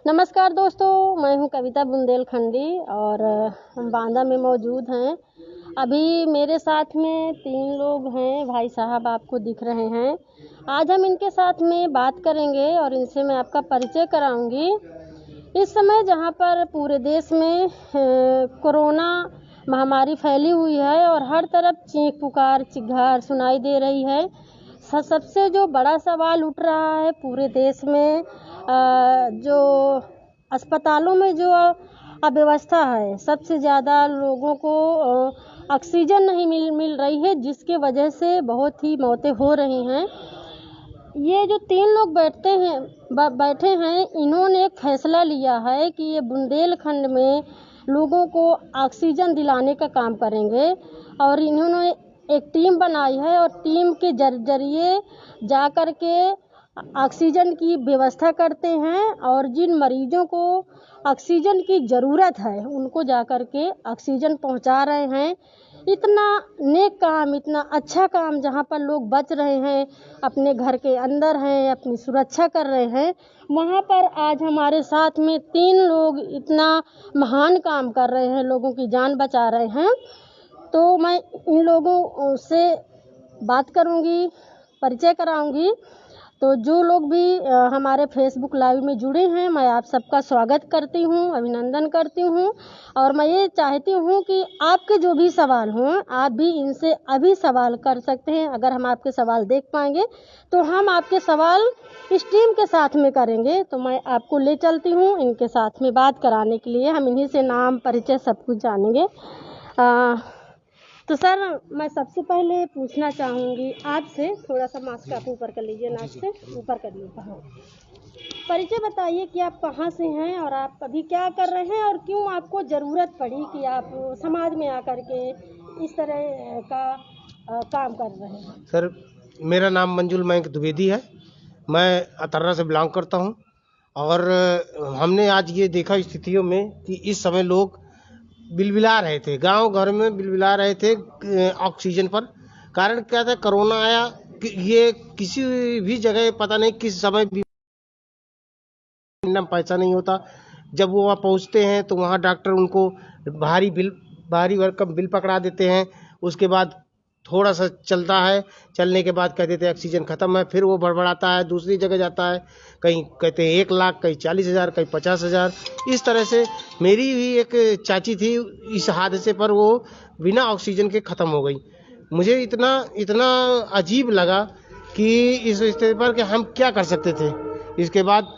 नमस्कार दोस्तों, मैं हूं कविता बुंदेलखंडी और हम बांदा में मौजूद हैं। अभी मेरे साथ में 3 लोग हैं, भाई साहब आपको दिख रहे हैं। आज हम इनके साथ में बात करेंगे और इनसे मैं आपका परिचय कराऊंगी। इस समय जहां पर पूरे देश में कोरोना महामारी फैली हुई है और हर तरफ चीख पुकार चिल्लाहट सुनाई दे रही है। सबसे जो बड़ा सवाल उठ रहा है पूरे देश में, जो अस्पतालों में जो अव्यवस्था है, सबसे ज़्यादा लोगों को ऑक्सीजन नहीं मिल रही है, जिसके वजह से बहुत ही मौतें हो रही हैं। ये जो 3 लोग बैठे हैं, इन्होंने एक फैसला लिया है कि ये बुंदेलखंड में लोगों को ऑक्सीजन दिलाने का काम करेंगे और इन्होंने एक टीम बनाई है और टीम के जरिए जा कर के ऑक्सीजन की व्यवस्था करते हैं और जिन मरीजों को ऑक्सीजन की ज़रूरत है उनको जा कर के ऑक्सीजन पहुंचा रहे हैं। इतना नेक काम, इतना अच्छा काम, जहां पर लोग बच रहे हैं, अपने घर के अंदर हैं, अपनी सुरक्षा कर रहे हैं, वहां पर आज हमारे साथ में 3 लोग इतना महान काम कर रहे हैं, लोगों की जान बचा रहे हैं। तो मैं इन लोगों से बात करूंगी, परिचय कराऊंगी। तो जो लोग भी हमारे फेसबुक लाइव में जुड़े हैं, मैं आप सबका स्वागत करती हूं, अभिनंदन करती हूं और मैं ये चाहती हूं कि आपके जो भी सवाल हों, आप भी इनसे अभी सवाल कर सकते हैं। अगर हम आपके सवाल देख पाएंगे तो हम आपके सवाल इस टीम के साथ में करेंगे। तो मैं आपको ले चलती हूं इनके साथ में बात कराने के लिए। हम इन्हीं से नाम परिचय सब कुछ जानेंगे। तो सर, मैं सबसे पहले पूछना चाहूँगी आपसे, थोड़ा सा मास्क आप ऊपर कर लीजिए, नाक से ऊपर कर लीजिए। हाँ, परिचय बताइए कि आप कहाँ से हैं और आप अभी क्या कर रहे हैं और क्यों आपको ज़रूरत पड़ी कि आप समाज में आकर के इस तरह का काम कर रहे हैं। सर, मेरा नाम मंजुल मयंक द्विवेदी है। मैं अतर्रा से बिलोंग करता हूँ और हमने आज ये देखा स्थितियों में कि इस समय लोग बिलबिला रहे थे, गांव घर में बिलबिला रहे थे ऑक्सीजन पर। कारण क्या था, कोरोना आया कि ये किसी भी जगह पता नहीं किस समय पैसा नहीं होता। जब वो वहाँ पहुँचते हैं तो वहाँ डॉक्टर उनको भारी भरकम बिल पकड़ा देते हैं। उसके बाद थोड़ा सा चलता है, चलने के बाद कह देते हैं ऑक्सीजन ख़त्म है। फिर वो बड़बड़ाता है, दूसरी जगह जाता है, कहीं कहते हैं 1 लाख, कहीं 40,000, कहीं 50,000। इस तरह से मेरी भी एक चाची थी, इस हादसे पर वो बिना ऑक्सीजन के ख़त्म हो गई। मुझे इतना अजीब लगा कि इस स्थिति पर कि हम क्या कर सकते थे। इसके बाद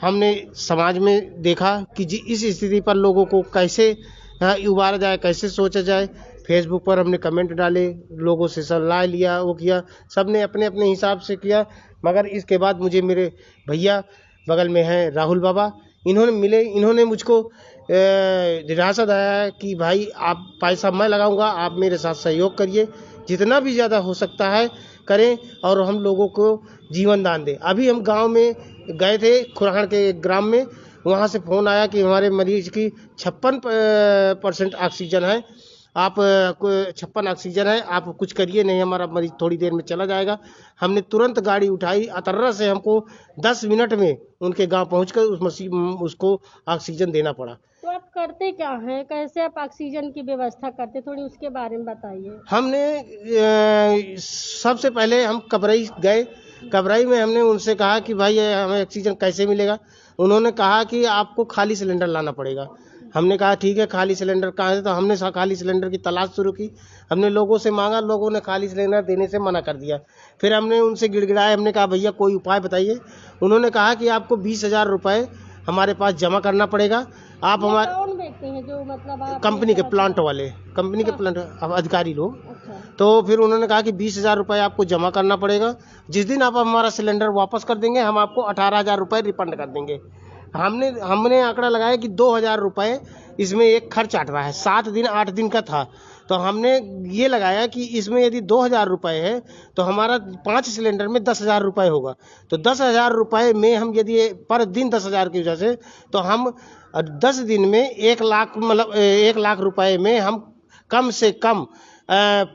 हमने समाज में देखा कि इस स्थिति पर लोगों को कैसे उबारा जाए, कैसे सोचा जाए। फेसबुक पर हमने कमेंट डाले, लोगों से सलाह लिया, वो किया, सबने अपने अपने हिसाब से किया। मगर इसके बाद मुझे मेरे भैया बगल में हैं राहुल बाबा, इन्होंने मुझको निराशा दिया कि भाई आप पैसा मैं लगाऊंगा, आप मेरे साथ सहयोग करिए, जितना भी ज़्यादा हो सकता है करें और हम लोगों को जीवन दान दें। अभी हम गांव में गए थे, खुराहण के ग्राम में, वहाँ से फ़ोन आया कि हमारे मरीज की 56% ऑक्सीजन है, आप 56 ऑक्सीजन है, आप कुछ करिए, नहीं हमारा मरीज थोड़ी देर में चला जाएगा। हमने तुरंत गाड़ी उठाई, अतर्रा से हमको 10 मिनट में उनके गांव पहुंचकर उसको ऑक्सीजन देना पड़ा। तो आप करते क्या हैं, कैसे आप ऑक्सीजन की व्यवस्था करते, थोड़ी उसके बारे में बताइए। हमने सबसे पहले हम कबरई गए। कबरई में हमने उनसे कहा कि भाई हमें ऑक्सीजन कैसे मिलेगा। उन्होंने कहा कि आपको खाली सिलेंडर लाना पड़ेगा। हमने कहा ठीक है, खाली सिलेंडर कहाँ है। तो हमने खाली सिलेंडर की तलाश शुरू की। हमने लोगों से मांगा, लोगों ने खाली सिलेंडर देने से मना कर दिया। फिर हमने उनसे गिड़गिड़ाए, हमने कहा भैया कोई उपाय बताइए। उन्होंने कहा कि आपको 20,000 रुपये हमारे पास जमा करना पड़ेगा। आप हमारे कौन व्यक्ति हैं जो मतलब कंपनी के प्लांट वाले, कंपनी के प्लांट अधिकारी लोग। अच्छा। तो फिर उन्होंने कहा कि 20,000 रुपये आपको जमा करना पड़ेगा। जिस दिन आप हमारा सिलेंडर वापस कर देंगे, हम आपको 18,000 रुपये रिफंड कर देंगे। हमने आंकड़ा लगाया कि 2,000 रुपये इसमें एक खर्च आट रहा है। 7 दिन 8 दिन का था, तो हमने ये लगाया कि इसमें यदि 2,000 रुपये है तो हमारा 5 सिलेंडर में 10,000 रुपये होगा। तो 10,000 रुपये में हम यदि पर दिन 10,000 की वजह से, तो हम 10 दिन में 1 लाख, मतलब 1 लाख रुपये में हम कम से कम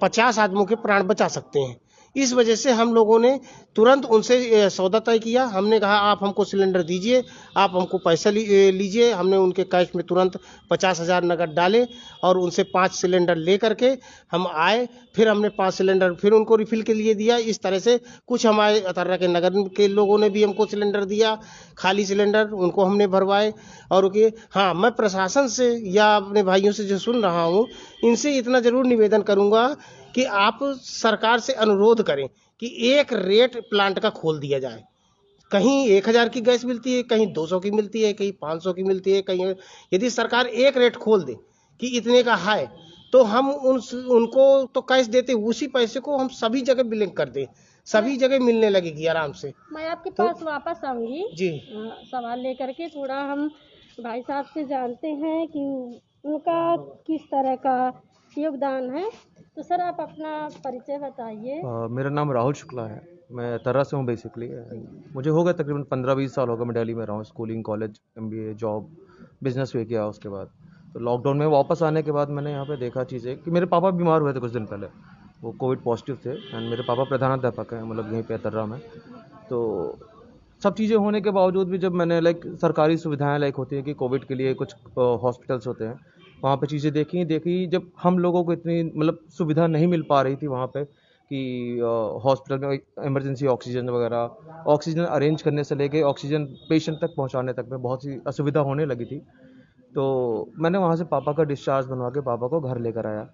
50 आदमियों के प्राण बचा सकते हैं। इस वजह से हम लोगों ने तुरंत उनसे सौदा तय किया। हमने कहा आप हमको सिलेंडर दीजिए, आप हमको पैसा लीजिए। हमने उनके कैश में तुरंत 50,000 नगद डाले और उनसे 5 सिलेंडर ले करके हम आए। फिर हमने 5 सिलेंडर फिर उनको रिफिल के लिए दिया। इस तरह से कुछ हमारे अतर्रा के नगर के लोगों ने भी हमको सिलेंडर दिया, खाली सिलेंडर उनको हमने भरवाए। और हाँ, मैं प्रशासन से या अपने भाइयों से जो सुन रहा हूँ, इनसे इतना ज़रूर निवेदन करूँगा कि आप सरकार से अनुरोध करें कि एक रेट प्लांट का खोल दिया जाए। कहीं 1000 की गैस मिलती है, कहीं 200 की मिलती है, कहीं 500 की मिलती है, कहीं यदि सरकार एक रेट खोल दे कि इतने का है, तो हम उनको तो कैश देते, उसी पैसे को हम सभी जगह बिलिंग कर दें, सभी जगह मिलने लगेगी आराम से। मैं आपके पास वापस आऊंगी जी सवाल लेकर के। थोड़ा हम भाई साहब से जानते हैं कि उनका किस तरह का योगदान है। तो सर आप अपना परिचय बताइए। मेरा नाम राहुल शुक्ला है, मैं अतर्रा से हूँ बेसिकली। मुझे हो गया तकरीबन 15-20 साल हो गए, मैं दिल्ली में रहा हूँ। Schooling, college, MBA, job, business भी किया उसके बाद। तो लॉकडाउन में वापस आने के बाद मैंने यहाँ पे देखा चीज़ें कि मेरे पापा बीमार हुए थे कुछ दिन पहले, वो कोविड पॉजिटिव थे। एंड मेरे पापा प्रधानाध्यापक हैं, मतलब यहीं पे अतर्रा में। तो सब चीज़ें होने के बावजूद भी जब मैंने सरकारी सुविधाएं होती हैं कि कोविड के लिए कुछ हॉस्पिटल्स होते हैं, वहाँ पे चीज़ें देखी जब हम लोगों को इतनी सुविधा नहीं मिल पा रही थी वहाँ पे कि हॉस्पिटल में इमरजेंसी ऑक्सीजन वगैरह, ऑक्सीजन अरेंज करने से लेके ऑक्सीजन पेशेंट तक पहुँचाने तक में बहुत सी असुविधा होने लगी थी। तो मैंने वहाँ से पापा का डिस्चार्ज बनवा के पापा को घर लेकर आया।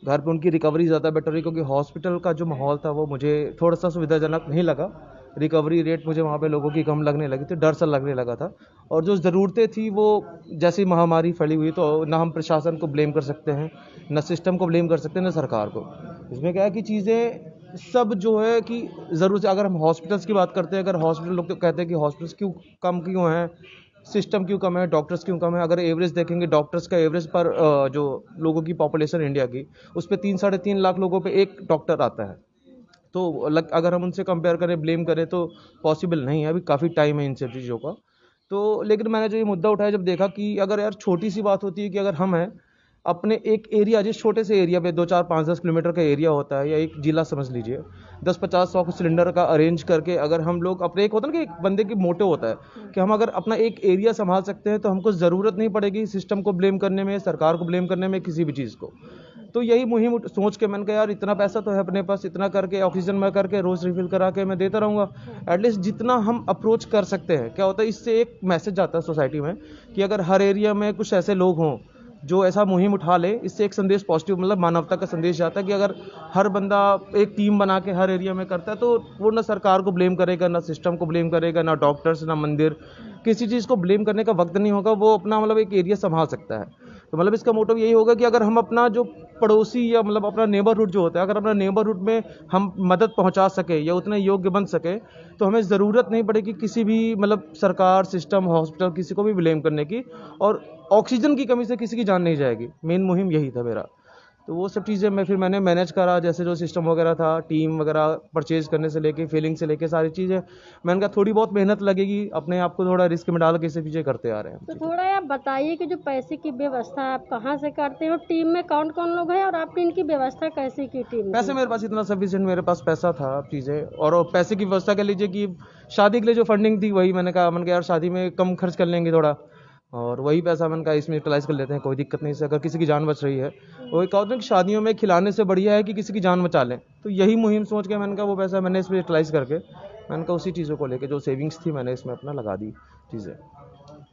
घर पे उनकी रिकवरी ज़्यादा बेटर हुई, क्योंकि हॉस्पिटल का जो माहौल था वो मुझे थोड़ा सा सुविधाजनक नहीं लगा। रिकवरी रेट मुझे वहाँ पे लोगों की कम लगने लगी थी, डर सा लगने लगा था। और जो ज़रूरतें थी वो, जैसी महामारी फैली हुई, तो ना हम प्रशासन को ब्लेम कर सकते हैं, ना सिस्टम को ब्लेम कर सकते हैं, ना सरकार को। इसमें क्या है कि चीज़ें सब जो है कि ज़रूर से, अगर हम हॉस्पिटल्स की बात करते हैं, अगर हॉस्पिटल, लोग तो कहते हैं कि हॉस्पिटल्स क्यों हैं, सिस्टम क्यों कम है, डॉक्टर्स क्यों कम है। अगर एवरेज देखेंगे, डॉक्टर्स का एवरेज पर जो लोगों की पॉपुलेशन इंडिया की, उस पर 3-3.5 लाख लोगों पे एक डॉक्टर आता है। तो अगर हम उनसे कंपेयर करें, ब्लेम करें, तो पॉसिबल नहीं है, अभी काफ़ी टाइम है इन सब चीज़ों का। तो लेकिन मैंने जो ये मुद्दा उठाया, जब देखा कि अगर यार छोटी सी बात होती है कि अगर हम हैं अपने एक एरिया, जिस छोटे से एरिया पे 2-4-5-10 किलोमीटर का एरिया होता है, या एक जिला समझ लीजिए, 10-50-100 सिलेंडर का अरेंज करके अगर हम लोग अपने, एक होता है ना कि एक बंदे की मोटो होता है कि हम अगर अपना एक एरिया संभाल सकते हैं, तो हमको ज़रूरत नहीं पड़ेगी सिस्टम को ब्लेम करने में, सरकार को ब्लेम करने में, किसी भी चीज़ को। तो यही मुहिम सोच के मैंने कहा यार इतना पैसा तो है अपने पास, इतना करके ऑक्सीजन में करके रोज़ रिफिल करा के मैं देता रहूँगा। एटलीस्ट जितना हम अप्रोच कर सकते हैं, क्या होता है, इससे एक मैसेज आता है सोसाइटी में कि अगर हर एरिया में कुछ ऐसे लोग हों जो ऐसा मुहिम उठा ले, इससे एक संदेश पॉजिटिव, मानवता का संदेश जाता है कि अगर हर बंदा एक टीम बना के हर एरिया में करता है, तो वो ना सरकार को ब्लेम करेगा, ना सिस्टम को ब्लेम करेगा, ना डॉक्टर्स, ना मंदिर, किसी चीज़ को ब्लेम करने का वक्त नहीं होगा। वो अपना एक एरिया संभाल सकता है। तो इसका मोटिव यही होगा कि अगर हम अपना जो पड़ोसी या अपना नेबरहुड जो होता है, अगर अपना नेबरहुड में हम मदद पहुंचा सके या उतने योग्य बन सके, तो हमें ज़रूरत नहीं पड़ेगी किसी भी सरकार, सिस्टम, हॉस्पिटल, किसी को भी ब्लेम करने की। और ऑक्सीजन की कमी से किसी की जान नहीं जाएगी, मेन मुहिम यही था मेरा। तो वो सब चीज़ें मैंने मैनेज करा, जैसे जो सिस्टम वगैरह था, टीम वगैरह परचेज करने से लेके, फीलिंग से लेके, सारी चीज़ें मैंने कहा थोड़ी बहुत मेहनत लगेगी, अपने आप को थोड़ा रिस्क में डाल के सब चीज़ें करते आ रहे हैं। तो थोड़ा आप बताइए कि जो पैसे की व्यवस्था आप कहाँ से करते हो, टीम में कौन कौन लोग हैं और आपने इनकी व्यवस्था कैसे की टीम में? पैसे मेरे पास इतना सफिशिएंट, मेरे पास पैसा था, चीज़ें। और पैसे की व्यवस्था कर लीजिए कि शादी के लिए जो फंडिंग थी, वही मैंने कहा यार शादी में कम खर्च कर लेंगे थोड़ा, और वही पैसा मैंने कहा इसमें यूटिलाइज कर लेते हैं, कोई दिक्कत नहीं से, अगर किसी की जान बच रही है। वही कहते हैं कि शादियों में खिलाने से बढ़िया है कि किसी की जान बचा लें। तो यही मुहिम सोच के मैंने कहा वो पैसा मैंने इसमें यूटिलाइज करके, मैंने कहा उसी चीज़ों को लेके जो सेविंग्स थी मैंने इसमें अपना लगा दी चीज़ें।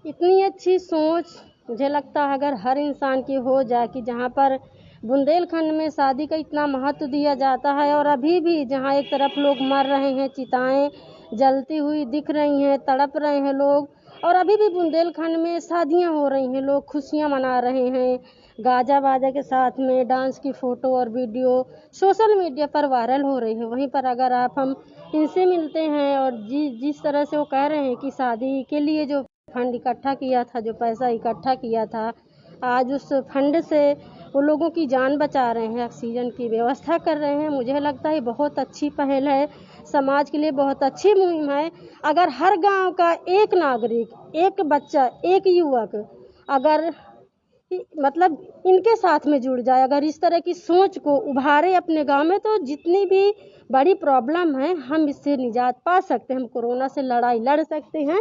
इतनी अच्छी सोच मुझे लगता है अगर हर इंसान की हो जाए, कि जहाँ पर बुंदेलखंड में शादी का इतना महत्व दिया जाता है, और अभी भी जहाँ एक तरफ लोग मर रहे हैं, चिताएं जलती हुई दिख रही हैं, तड़प रहे हैं लोग, और अभी भी बुंदेलखंड में शादियां हो रही हैं, लोग खुशियां मना रहे हैं गाजा बाजा के साथ में, डांस की फ़ोटो और वीडियो सोशल मीडिया पर वायरल हो रही है। वहीं पर अगर आप हम इनसे मिलते हैं और जिस तरह से वो कह रहे हैं कि शादी के लिए जो फंड इकट्ठा किया था, जो पैसा इकट्ठा किया था, आज उस फंड से वो लोगों की जान बचा रहे हैं, ऑक्सीजन की व्यवस्था कर रहे हैं। मुझे लगता है बहुत अच्छी पहल है, समाज के लिए बहुत अच्छी मुहिम है। अगर हर गांव का एक नागरिक, एक बच्चा, एक युवक अगर कि मतलब इनके साथ में जुड़ जाए। अगर इस तरह की सोच को उभारे अपने गांव में तो जितनी भी बड़ी प्रॉब्लम है हम इससे निजात पा सकते हैं, हम कोरोना से लड़ाई लड़ सकते हैं।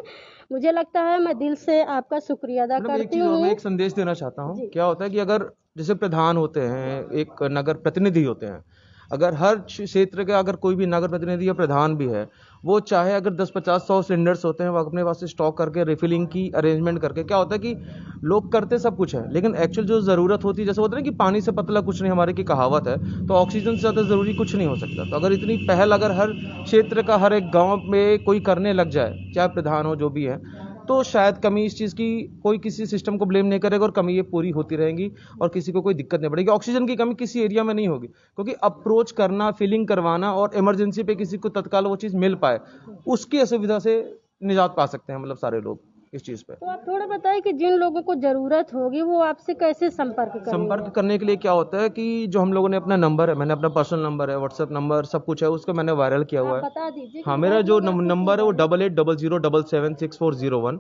मुझे लगता है, मैं दिल से आपका शुक्रिया अदा मतलब एक करती चीज और मैं हूँ। एक संदेश देना चाहता हूँ। जी। क्या होता है कि अगर जैसे प्रधान होते हैं, एक नगर प्रतिनिधि होते हैं, अगर हर क्षेत्र का अगर कोई भी नगर प्रतिनिधि या प्रधान भी है, वो चाहे अगर 10-50-100 सिलेंडर्स होते हैं वो अपने पास से स्टॉक करके रिफिलिंग की अरेंजमेंट करके, क्या होता है कि लोग करते सब कुछ है लेकिन एक्चुअल जो ज़रूरत होती है, जैसे होता है ना कि पानी से पतला कुछ नहीं, हमारे की कहावत है, तो ऑक्सीजन से ज़्यादा ज़रूरी कुछ नहीं हो सकता। तो अगर इतनी पहल अगर हर क्षेत्र का हर एक गाँव में कोई करने लग जाए, चाहे प्रधान हो जो भी है, तो शायद कमी इस चीज़ की कोई किसी सिस्टम को ब्लेम नहीं करेगा और कमी ये पूरी होती रहेंगी और किसी को कोई दिक्कत नहीं पड़ेगी। ऑक्सीजन की कमी किसी एरिया में नहीं होगी, क्योंकि अप्रोच करना, फिलिंग करवाना और इमरजेंसी पे किसी को तत्काल वो चीज़ मिल पाए, उसकी असुविधा से निजात पा सकते हैं मतलब सारे लोग इस चीज़ पे। तो आप थोड़ा बताइए कि जिन लोगों को ज़रूरत होगी वो आपसे कैसे संपर्क संपर्क करेंगे? करने के लिए क्या होता है कि जो हम लोगों ने अपना नंबर है, मैंने अपना पर्सनल नंबर है, व्हाट्सएप नंबर सब कुछ है, उसको मैंने वायरल किया हुआ आप है। बता दीजिए कि हाँ, मेरा बहुत जो लोग आपको नंबर है वो सुन रहे हैं। 8800776401।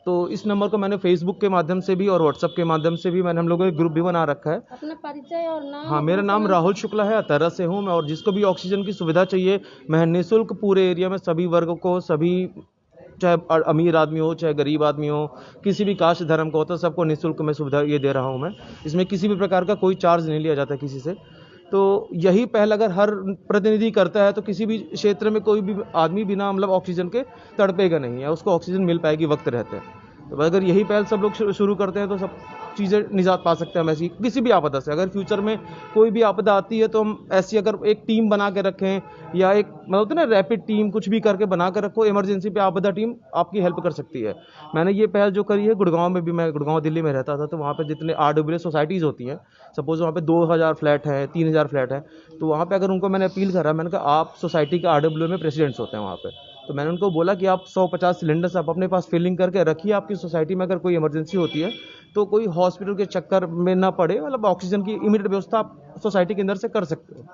तो इस नंबर को मैंने फेसबुक के माध्यम से भी और व्हाट्सएप के माध्यम से भी मैंने हम लोगों ने ग्रुप भी बना रखा है। अपना परिचय और नाम हाँ, मेरा अपना नाम राहुल शुक्ला है, अतर्रा से हूँ मैं, और जिसको भी ऑक्सीजन की सुविधा चाहिए मैं निःशुल्क पूरे एरिया में सभी वर्ग को, सभी चाहे अमीर आदमी हो चाहे गरीब आदमी हो, किसी भी कास्ट धर्म का होता है, सबको निःशुल्क में सुविधा ये दे रहा हूँ मैं। इसमें किसी भी प्रकार का कोई चार्ज नहीं लिया जाता किसी से। तो यही पहल अगर हर प्रतिनिधि करता है तो किसी भी क्षेत्र में कोई भी आदमी बिना मतलब ऑक्सीजन के तड़पेगा नहीं है, उसको ऑक्सीजन मिल पाएगी वक्त रहते हैं। तो अगर यही पहल सब लोग शुरू करते हैं तो सब चीज़ें निजात पा सकते हैं हम ऐसी किसी भी आपदा से। अगर फ्यूचर में कोई भी आपदा आती है तो हम ऐसी अगर एक टीम बना के रखें, या एक मतलब होता है ना रैपिड टीम, कुछ भी करके बना कर रखो, इमरजेंसी पे आपदा टीम आपकी हेल्प कर सकती है। मैंने ये पहल जो करी है गुड़गांव में भी, मैं गुड़गांव दिल्ली में रहता था, तो वहाँ पे जितने RWA सोसाइटीज़ होती हैं, सपोज वहाँ पे 2000 फ्लैट हैं, 3000 फ्लैट हैं, तो वहाँ पे अगर उनको मैंने अपील करा, मैंने कहा आप सोसाइटी के RWA में प्रेसिडेंट्स होते हैं वहाँ पे, तो मैंने उनको बोला कि आप 150 सिलेंडर्स आप अपने पास फिलिंग करके रखिए, आपकी सोसाइटी में अगर कोई इमरजेंसी होती है तो कोई हॉस्पिटल के चक्कर में ना पड़े, मतलब ऑक्सीजन की इमीडिएट व्यवस्था आप सोसाइटी के अंदर से कर सकते हो।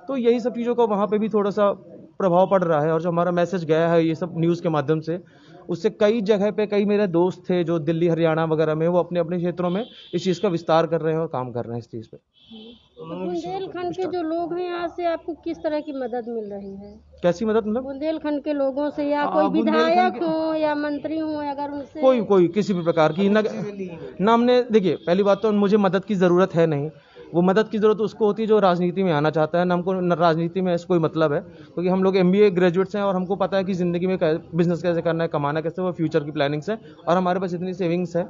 तो यही सब चीज़ों का वहाँ पे भी थोड़ा सा प्रभाव पड़ रहा है, और जो हमारा मैसेज गया है ये सब न्यूज़ के माध्यम से, उससे कई जगह पे कई मेरे दोस्त थे जो दिल्ली हरियाणा वगैरह में, वो अपने अपने क्षेत्रों में इस चीज़ का विस्तार कर रहे हैं और काम कर रहे हैं इस चीज़ पे। तो बुंदेलखंड के जो लोग हैं यहाँ से आपको किस तरह की मदद मिल रही है? कैसी मदद मतलब? बुंदेलखंड के लोगों से, या हाँ, कोई बुंदेलखंड विधायक के हो या मंत्री हो, अगर उनसे कोई किसी भी प्रकार की ना हमने, देखिए पहली बात तो मुझे मदद की ज़रूरत है नहीं, वो मदद की ज़रूरत उसको होती है जो राजनीति में आना चाहता है, ना हमको राजनीति में ऐसा कोई मतलब है, क्योंकि हम लोग MBA ग्रेजुएट्स हैं और हमको पता है कि ज़िंदगी में बिजनेस कैसे करना है, कमाना कैसे, वो फ्यूचर की प्लानिंग्स है और हमारे पास इतनी सेविंग्स है।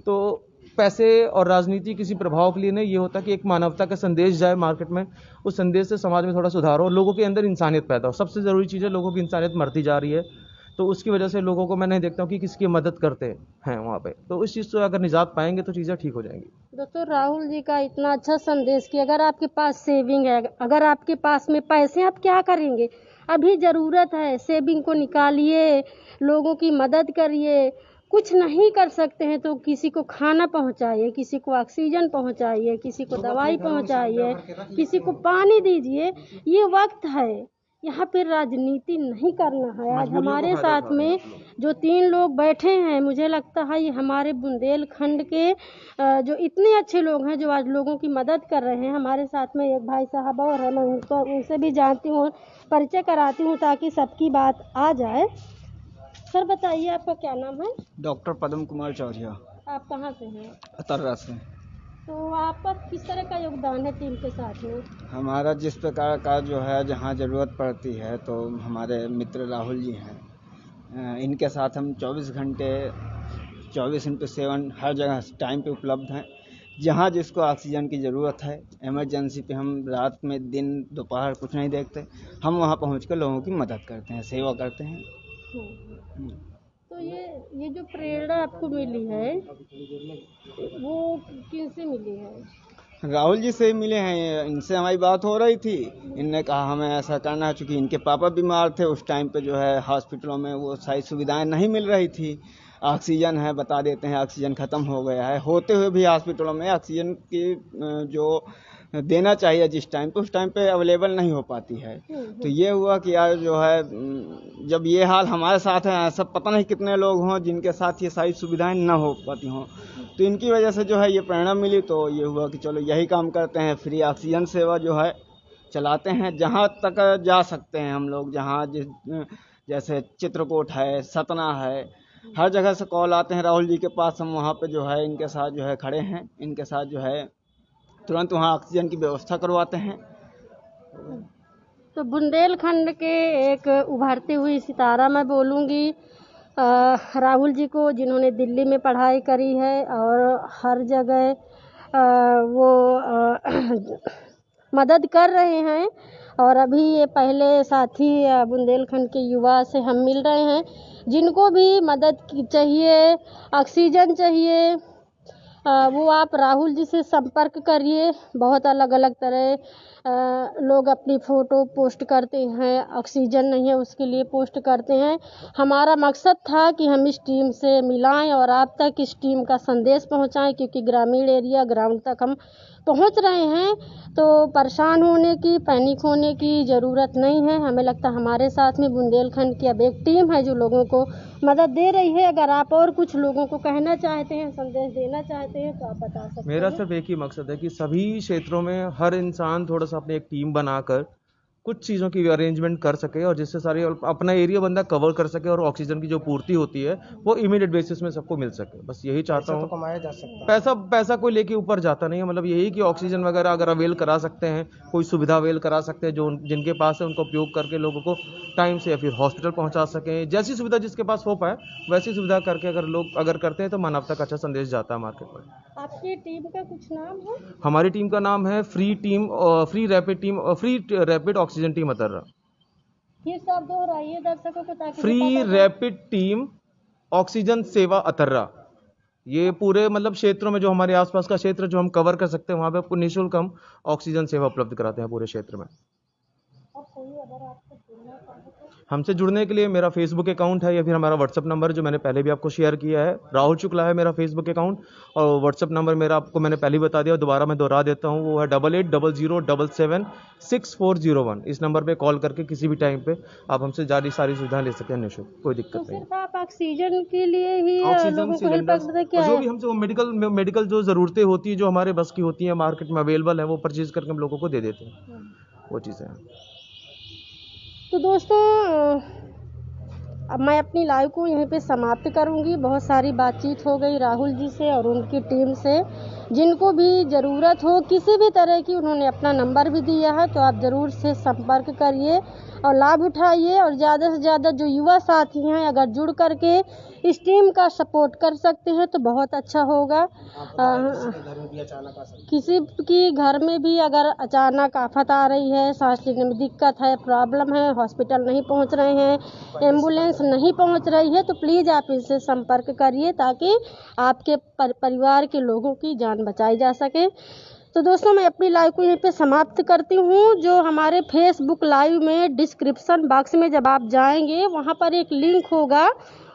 तो पैसे और राजनीति किसी प्रभाव के लिए नहीं, ये होता है कि एक मानवता का संदेश जाए मार्केट में, उस संदेश से समाज में थोड़ा सुधार हो, लोगों के अंदर इंसानियत पैदा हो। सबसे ज़रूरी चीज़ है, लोगों की इंसानियत मरती जा रही है, तो उसकी वजह से लोगों को मैं नहीं देखता हूँ कि किसकी मदद करते हैं वहाँ पे, तो इस चीज़ से अगर निजात पाएंगे तो चीज़ें ठीक हो जाएंगी। दोस्तों, राहुल जी का इतना अच्छा संदेश कि अगर आपके पास सेविंग है, अगर आपके पास में पैसे, आप क्या करेंगे? अभी ज़रूरत है, सेविंग को निकालिए, लोगों की मदद करिए। कुछ नहीं कर सकते हैं तो किसी को खाना पहुंचाइए, किसी को ऑक्सीजन पहुंचाइए, किसी को दवाई पहुंचाइए, किसी को पानी दीजिए। ये वक्त है, यहाँ पे राजनीति नहीं करना है। आज हमारे साथ में जो 3 लोग बैठे हैं, मुझे लगता है ये हमारे बुंदेलखंड के जो इतने अच्छे लोग हैं जो आज लोगों की मदद कर रहे हैं। हमारे साथ में एक भाई साहब और है, मैं उनसे भी जानती हूँ, परिचय कराती हूँ ताकि सबकी बात आ जाए। सर बताइए, आपका क्या नाम है? डॉक्टर पद्म कुमार चौरिया, आप कहाँ से हैं? अतर्रा से। तो आपका किस तरह का योगदान है टीम के साथ में? हमारा जिस प्रकार का जो है, जहाँ ज़रूरत पड़ती है तो हमारे मित्र राहुल जी हैं, इनके साथ हम 24 घंटे 24x7 हर जगह टाइम पे उपलब्ध हैं। जहाँ जिसको ऑक्सीजन की ज़रूरत है, इमरजेंसी पे हम रात में दिन दोपहर कुछ नहीं देखते, हम वहाँ पहुँच कर लोगों की मदद करते हैं, सेवा करते हैं। तो ये जो प्रेरणा आपको मिली है वो किनसे मिली है? राहुल जी से मिले हैं, इनसे हमारी बात हो रही थी, इनने कहा हमें ऐसा करना है। चूँकि इनके पापा बीमार थे उस टाइम पे, जो है हॉस्पिटलों में वो सारी सुविधाएं नहीं मिल रही थी। ऑक्सीजन है, बता देते हैं ऑक्सीजन ख़त्म हो गया है, होते हुए भी हॉस्पिटलों में ऑक्सीजन की जो देना चाहिए जिस टाइम पे, उस टाइम पे अवेलेबल नहीं हो पाती है। तो ये हुआ कि यार जो है, जब ये हाल हमारे साथ है, सब पता नहीं कितने लोग हों जिनके साथ ये सारी सुविधाएं ना हो पाती हों। तो इनकी वजह से जो है ये प्रेरणा मिली, तो ये हुआ कि चलो यही काम करते हैं, फ्री ऑक्सीजन सेवा जो है चलाते हैं जहाँ तक जा सकते हैं हम लोग। जहाँ जैसे चित्रकूट है, सतना है, हर जगह से कॉल आते हैं राहुल जी के पास, हम वहाँ पे जो है इनके साथ जो है खड़े हैं, इनके साथ जो है तुरंत वहाँ ऑक्सीजन की व्यवस्था करवाते हैं। तो बुंदेलखंड के एक उभरती हुई सितारा मैं बोलूँगी राहुल जी को, जिन्होंने दिल्ली में पढ़ाई करी है और हर जगह वो मदद कर रहे हैं। और अभी ये पहले साथी बुंदेलखंड के युवा से हम मिल रहे हैं, जिनको भी मदद चाहिए, ऑक्सीजन चाहिए, वो आप राहुल जी से संपर्क करिए। बहुत अलग अलग तरह लोग अपनी फ़ोटो पोस्ट करते हैं, ऑक्सीजन नहीं है उसके लिए पोस्ट करते हैं। हमारा मकसद था कि हम इस टीम से मिलाएं और आप तक इस टीम का संदेश पहुंचाएं, क्योंकि ग्रामीण एरिया ग्राउंड तक हम पहुंच रहे हैं। तो परेशान होने की, पैनिक होने की ज़रूरत नहीं है। हमें लगता है हमारे साथ में बुंदेलखंड की अब एक टीम है जो लोगों को मदद दे रही है। अगर आप और कुछ लोगों को कहना चाहते हैं, संदेश देना चाहते हैं, तो आप बता सकते हैं। मेरा सिर्फ एक ही मकसद है कि सभी क्षेत्रों में हर इंसान थोड़ा सा अपनी एक टीम बनाकर कुछ चीज़ों की अरेंजमेंट कर सके और जिससे सारी अपना एरिया बंदा कवर कर सके और ऑक्सीजन की जो पूर्ति होती है वो इमीडिएट बेसिस में सबको मिल सके। बस यही चाहता हूँ। तो कमाया जा सकता है। पैसा कोई लेके ऊपर जाता नहीं है। मतलब यही कि ऑक्सीजन वगैरह अगर अवेल करा सकते हैं, कोई सुविधा अवेल करा सकते हैं जो जिनके पास है, उनको उपयोग करके लोगों को टाइम से या फिर हॉस्पिटल पहुंचा सकें। जैसी सुविधा जिसके पास हो पाए वैसी सुविधा करके अगर लोग करते हैं तो मानवता का अच्छा संदेश जाता है मार्केट में। आपकी टीम का कुछ नाम है? हमारी टीम का नाम है free rapid oxygen team Atarra. ये सब दोहराइए दर्शकों को ताकि फ्री रैपिड टीम ऑक्सीजन सेवा अतर्रा। ये पूरे मतलब क्षेत्रों में जो हमारे आसपास का क्षेत्र जो हम कवर कर सकते हैं वहाँ पे निःशुल्क हम ऑक्सीजन सेवा उपलब्ध कराते हैं पूरे क्षेत्र में। हमसे जुड़ने के लिए मेरा फेसबुक अकाउंट है या फिर हमारा व्हाट्सअप नंबर जो मैंने पहले भी आपको शेयर किया है, राहुल शुक्ला है मेरा फेसबुक अकाउंट, और व्हाट्सअप नंबर मेरा आपको मैंने पहले ही बता दिया, दोबारा मैं दोहरा देता हूँ, वो है 8800776401। इस नंबर पे कॉल करके किसी भी टाइम पे आप हमसे सारी सुविधाएं ले सकते हैं निःशुल्क, कोई दिक्कत नहीं। सिर्फ आप ऑक्सीजन के लिए ही ऑक्सीजन लोगों को हेल्प सिलेंडर्स करते क्या जो है? भी हमसे वो मेडिकल जो ज़रूरतें होती है जो हमारे बस की होती है, मार्केट में अवेलेबल है, वो परचेज करके हम लोगों को दे देते हैं, वो चीज़ें हैं। तो दोस्तों अब मैं अपनी लाइव को यहीं पे समाप्त करूंगी। बहुत सारी बातचीत हो गई राहुल जी से और उनकी टीम से। जिनको भी ज़रूरत हो किसी भी तरह की, उन्होंने अपना नंबर भी दिया है, तो आप ज़रूर से संपर्क करिए और लाभ उठाइए। और ज़्यादा से ज़्यादा जो युवा साथी हैं अगर जुड़ करके इस टीम का सपोर्ट कर सकते हैं तो बहुत अच्छा होगा। किसी की घर में भी अगर अचानक आफत आ रही है, सांस लेने में दिक्कत है, प्रॉब्लम है, हॉस्पिटल नहीं पहुंच रहे हैं, एम्बुलेंस नहीं पहुंच रही है, तो प्लीज़ आप इनसे संपर्क करिए ताकि आपके परिवार के लोगों की जान बचाई जा सके। तो दोस्तों मैं अपनी लाइव को यहीं पे समाप्त करती हूँ। जो हमारे फेसबुक लाइव में डिस्क्रिप्शन बॉक्स में जब आप जाएंगे वहाँ पर एक लिंक होगा,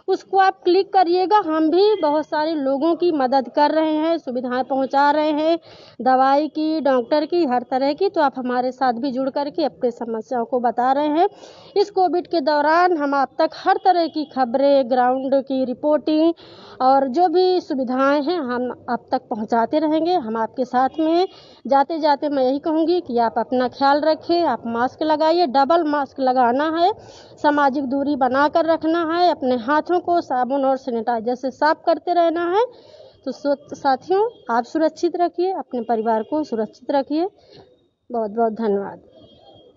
उसको आप क्लिक करिएगा। हम भी बहुत सारे लोगों की मदद कर रहे हैं, सुविधाएं पहुंचा रहे हैं, दवाई की, डॉक्टर की, हर तरह की। तो आप हमारे साथ भी जुड़ करके अपनी समस्याओं को बता रहे हैं। इस कोविड के दौरान हम आप तक हर तरह की खबरें, ग्राउंड की रिपोर्टिंग और जो भी सुविधाएं हैं हम आप तक पहुंचाते रहेंगे। हम आपके साथ में। जाते जाते मैं यही कहूँगी कि आप अपना ख्याल रखें, आप मास्क लगाइए, डबल मास्क लगाना है, सामाजिक दूरी बना कर रखना है, अपने हाथों को साबुन और सैनिटाइजर से साफ करते रहना है। तो साथियों आप सुरक्षित रखिए, अपने परिवार को सुरक्षित रखिए। बहुत बहुत धन्यवाद।